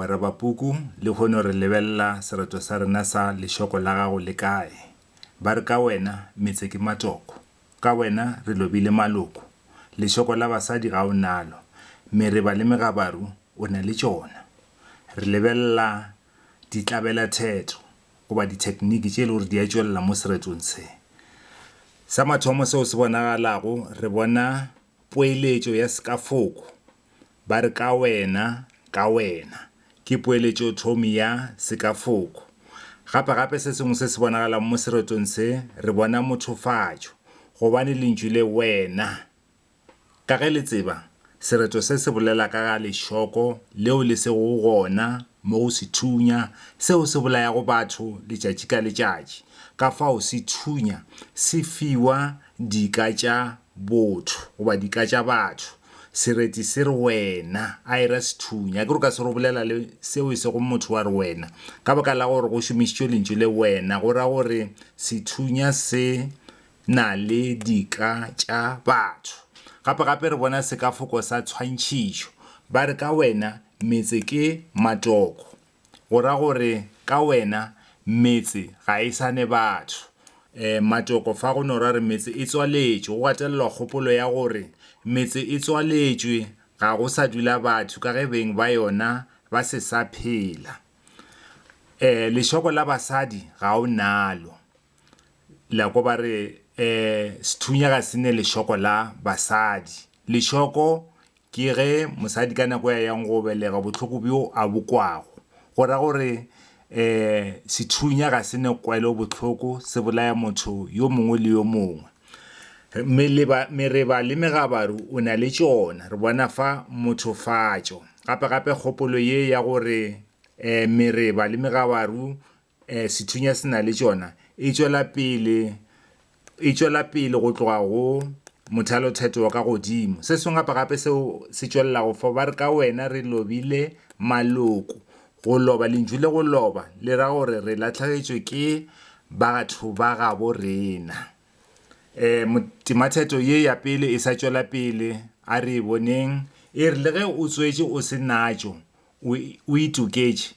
Re bapuku le kgone re lebelela sereto sa rena sa lešoko la gago le kae. Ba re ka wena metse ke matoko, ka wena re lobile maloko, lešoko la basadi ga o nalo, mereba le megabaru o na le tšona. Re lebelela ditlabelotheto goba di-technique tše e le gore di a tšwelela mo seretong se. Sa mathomo seo se bonagalago re bona poeletšo ya sekafoko. Ba re ka wena ke poeletšo thomi ya sekafoko. Gape se sengwe se se bonagalang mo seretong se re bona mothofatšo gobane lentšu le wena. Ka ge le tseba sereto se se bolela ka ga lešoko leo le sego gona mo go sethunya seo se bolayago batho letšatši ka letšatši. Ka fao sethunya se fiwa dika tša botho goba dika tša batho. Sereti se re wena a ira sethunya ke re ka se re bolela le seo se go motho wa re wena ka baka la gore go šomišitšwe lentšu le wena go ra gore sethunya se na le dika tša batho. Gape re bona sekafoko sa tshwantšhišo. Ba re ka wena metse ke matoko, go ra gore ka wena metse ga e sane batho. Matoko fa go no ra re metse e tswaletšwe, go gatelelwa kgopolo ya gore metse e tswaletšwe ga go sa dula batho ka ge beng ba yona ba se sa phela. Lešoko la basadi ga o nalo, la ko ba re sethunya ga se ne lešoko la basadi. Lešoko ke ge mosadi ka nako ya yang go belega bohloko bjo a bakwago, go ra gore sethunya ga se ne kwelobohloko se bolaya motho yo mongwe le yo mongwe. Mereba le megabaru o na le tšona re bona fa mothofatšo. Gape kgopolo ye ya gore mereba le megabaru sethunya se na le tšona e tšwela pele go tloga go mothalotheto wa ka godimo. Se sengwe gape seo se tšwelelago fa ba re ka wena re lobile maloko. Go loba lentšu le go loba le ra gore re latlhagetšwe ke batho ba gabo rena. Tematheto ye ya pele e sa tšwela pele a re boneng e re le ge o tswetše o se natšo o ituketše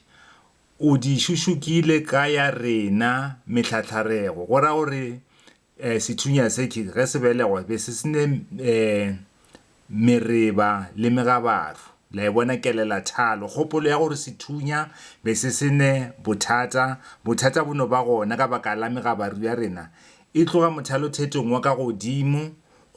o di šušukile ka ya rena mehlahlarego. Go ra gore sethunya se ge se belegwa be se sene mereba le megabaru. La e bona kelela thalo kgopolo ya gore sethunya be se sene bothata bono ba gona ka baka la megabaru ya rena e tloga mothalothetong wa ka godimo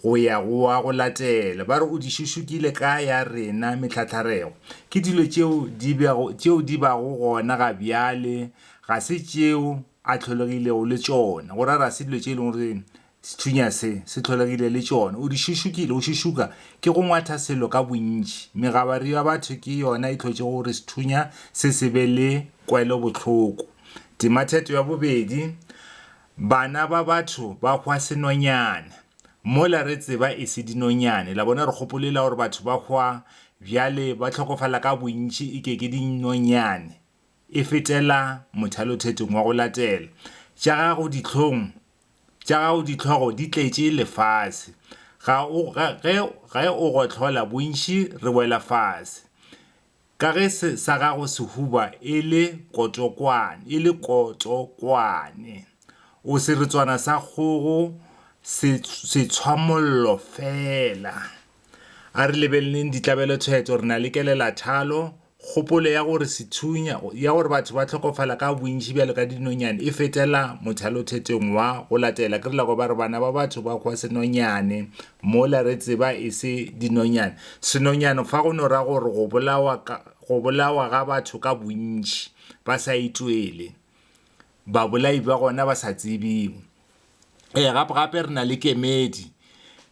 go ya go latela. Ba re o di šušukile ka ya rena mehlahlarego ke dilo tšeo di bago gona ga bjale, ga se tšeo a tlholegilego le tšona. Go ra se dilo tše e leng gore sethunya se tlholegile le tšona. O di šušukile, o šušuka ke go ngwatha selo ka bontši. Megabaru ya batho ke yona e tlhotše gore sethunya se be le kwelobohloko. Tematheto ya bobedi, bana ba batho ba hwa senonyane. Mola re tseba e se dinonyane. La bona re kgopolela gore batho ba hwa bjale ba tlhokofala ka bontši e ke dinonyane. E fetela mothalothetong wa go latela. Tša gago ditlhogo di tletše lefase. Ge o gohlola bontši re wela fase. Ka ge sa gago se huba e le kotokwane. O seretswana sa kgogo se tshwamollo fela. A re lebeleleng ditlabelotheto re na le kelela thalo kgopolo ya gore sethunya ya gore batho ba tlhokofala ka bontši bjalo ka dinonyane e fetela mothalothetong wa go latela. Ke re la go ba re bana ba batho ba hwa senonyane mola re tseba e se dinonyane. Senonyane fa go no ra gore go bolawa ga batho ka bontši ba sa itwele, ba bolai ba gona ba sa tsebiwe. Gape re na le kemedi.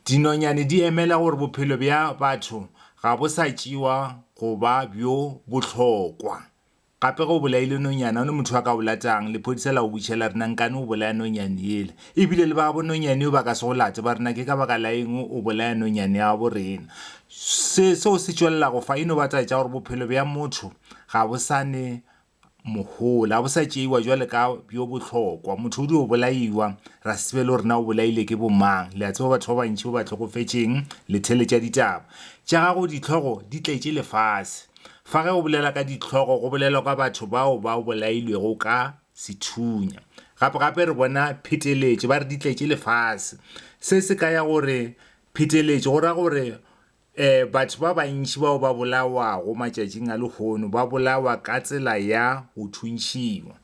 Dinonyane di emela gore bophelo bja batho ga bo sa tšewa go ba bjo bohlokwa. Gape go bolaile nonyana o ne motho wa ka o latang le Phedišo la o butšhela rena nkane o bolaya nonyane ele. Ebile le ba bo nonyane o ba ka se go late ba rena ke ka baka la eng o bolaya nonyane ya bo rena. Seo se tšwelelago fa eno batla tša gore bophelo bja motho ga bo sane mohola, ga bo sa tšeiwa jwale ka bjo bohlokwa. Motho o di o bolaiwa ra sebe le rena o bolaile ke bomang. Le a tseba batho ba bantši ba tlhokofetšeng le theletša ditaba. Tša gago ditlhogo di tletše lefase. fa ge o bolela ka ditlhogo go bolela ka batho bao ba bolailwego ka sethunya gape re bona pheteletše ba re ditletše lefase se ka ya gore pheteletše go ra gore batho ba bantši bao ba bolawago matšatšing a lehono ba bolawa ka tsela ya go thuntšhiwa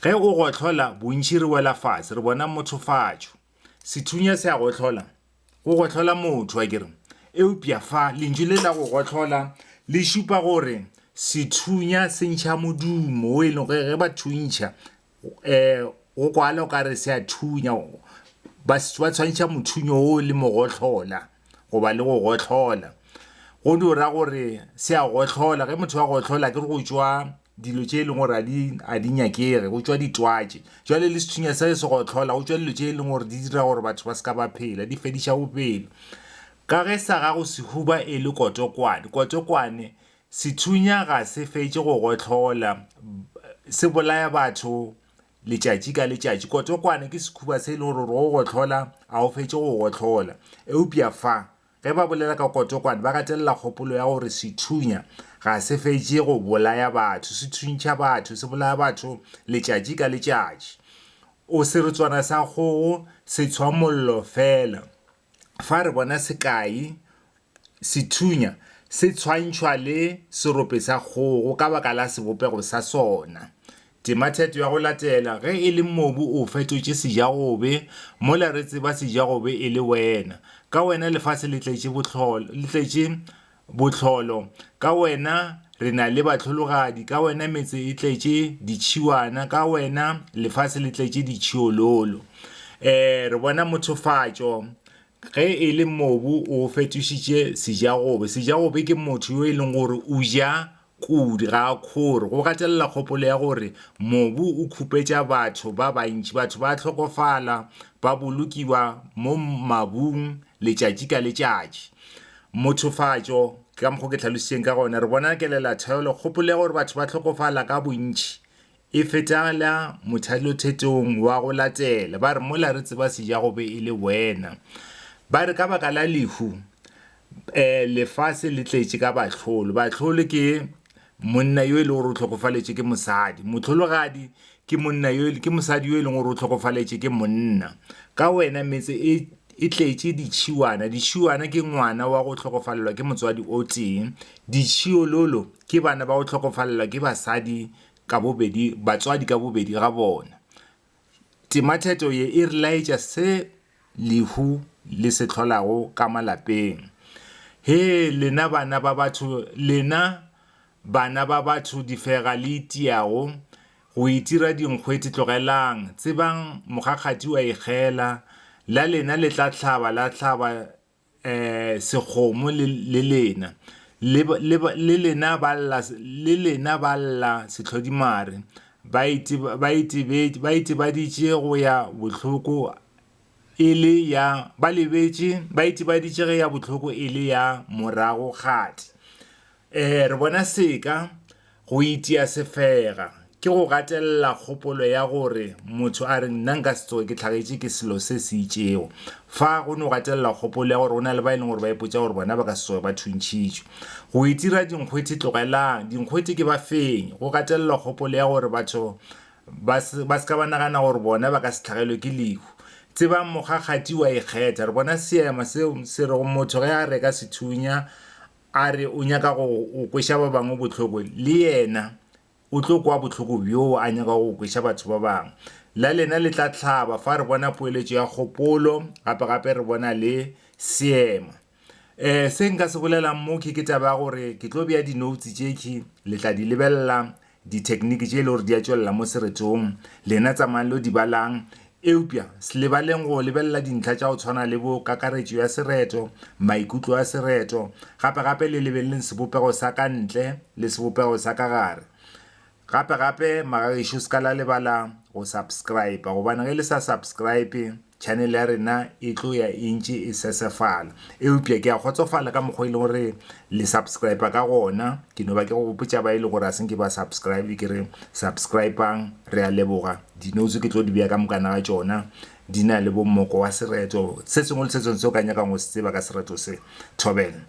ge o gotlhola bontši re wela fase re bona mothofatšo sethunya se a gotlhola go gotlhola motho a kere eupša fa lentšu le la go gotlhola le šupa gore sethunya se ntšha modumo o e leng ge ba thuntšha go kwala o ka re se a thunya ba tshwantšha mothunyo o le mogotlhola goba le go gotlhola go dira gore se a gotlhola ge motho wa gotlhola ke go tšwa dilo tše e leng gore a di nyakege go tšwa ditwatše jwale le sethunya se gotlhola go tšwa dilo tše e leng gore di dira gore batho ba se ka ba phela di fediša bophelo ka ge sa gago se huba e le kotokwane sethunya ga se fetše go gotlhola se bolaya batho letšatši ka letšatši kotokwane ke sekhuba se e leng gore go gotlhola a o fetše go gotlhola eupša fa ge ba bolela ka kotokwane ba gatelela kgopolo ya gore sethunya ga se fetše go bolaya batho se thuntšha batho se bolaya batho letšatši ka letšatši o seretswana sa kgogo se tshwa mollo fela fa re bona sekai sethunya se tshwantšhwa le serope sa kgogo ka baka la sebopego sa sona tematheto ya go latela ge e le mobu o fetotše sejagobe mola re tseba sejagobe e le wena ka wena lefase le tletše bohlolo ka wena re na le bahlologadi ka wena metse e tletše ditšhiwana ka wena lefase le tletše ditšhiololo re bona mothofatšo ge e le mobu o fetošitše sejagobe ke motho yo e leng gore o ja kudi ga khore go gatelela kgopolo ya gore mobu o khupetša batho ba bantši batho ba tlhokofala ba bolokiwa mo mabung letšatši ka letšatši mothofatšo ka mokgwa ke tlhalositseng ka gona re bona kelelatheolo kgopolo ya gore batho ba tlhokofala ka bontši e fetela mothalothetong wa go latela ba re mola re tseba sejagobe e le wena ba re ka baka la lehu lefase le tletše ka bahlolo ke monna yo e le gore o tlhokofaletše ke mosadi motlhologadi ke mosadi yo e leng gore o tlhokofaletše ke monna ka wena metse e tletše ditšhiwana ke ngwana wa go tlhokofalelwa ke motswadi o teng ditšhiololo ke bana ba go tlhokofalelwa ke batswadi ka bobedi ga bona tematheto ye e re laetša se lehu le se tlholago ka malapeng lena bana ba batho difega le itiago go itira dinkgwete tlogelang tsebang mokgakgati wa ikgela la lena le tla tlhaba sekgomo le lena le lena balla sehlodimare ba itebaditše go ya bohloko e le ya ba itebaditše ge ya bohloko e le ya morago kgati re bona seka go itia sefega ke go gatelela kgopolo ya gore motho a re nna nka se tsoge ke tlhagetše ke selo se se itšego fa go no gatelela kgopolo ya gore go na le ba e leng gore ba ipotša gore bona ba ka se tsoge ba thuntšitšwe go itira dinkgwete tlogelang dinkgwete ke ba feng go gatelela kgopolo ya gore batho ba se ka ba nagana gore bona ba ka se tlhagelwe ke lehu tseba mokgakgati wa ikgetha re bona seema se re motho ge a reka sethunya a re o nyaka go kweša ba bangwe bohloko le yena o tlo kwa bohloko bjo a nyaka go kweša batho ba bangwe la lena le tla tlhaba fa re bona poeletšo ya kgopolo gape re bona le seema se nka se bolelang mo ke taba gore ke tlo bea di-notes tšeki le tla di lebelela di-technique tše e le gore di a tšwelela mo seretong lena tsamayang le di balang eupša se lebaleng go lebelela dintlha tša go tshwana le bo kakaretšo ya sereto maikutlo a sereto gape le lebeleleng sebopego sa ka ntle le sebopego sa ka gare gape magagešo se ka la lebala go subscribe gobane ge le sa subscribe channel ya rena e tlo ya intši e sesefala eupša ke a kgotsofala ka mokgwa e le gore le subscribe ka gona ke no ba ke go gopotša ba e le gore a senke ba subscribe ke re subscribang re a leboga dinotse ke tlo di bea ka mokana ga tšona di na le bo Moko wa Sereto se sengwe le se sengwe se o ka nyakang go se tseba ka Sereto se thobela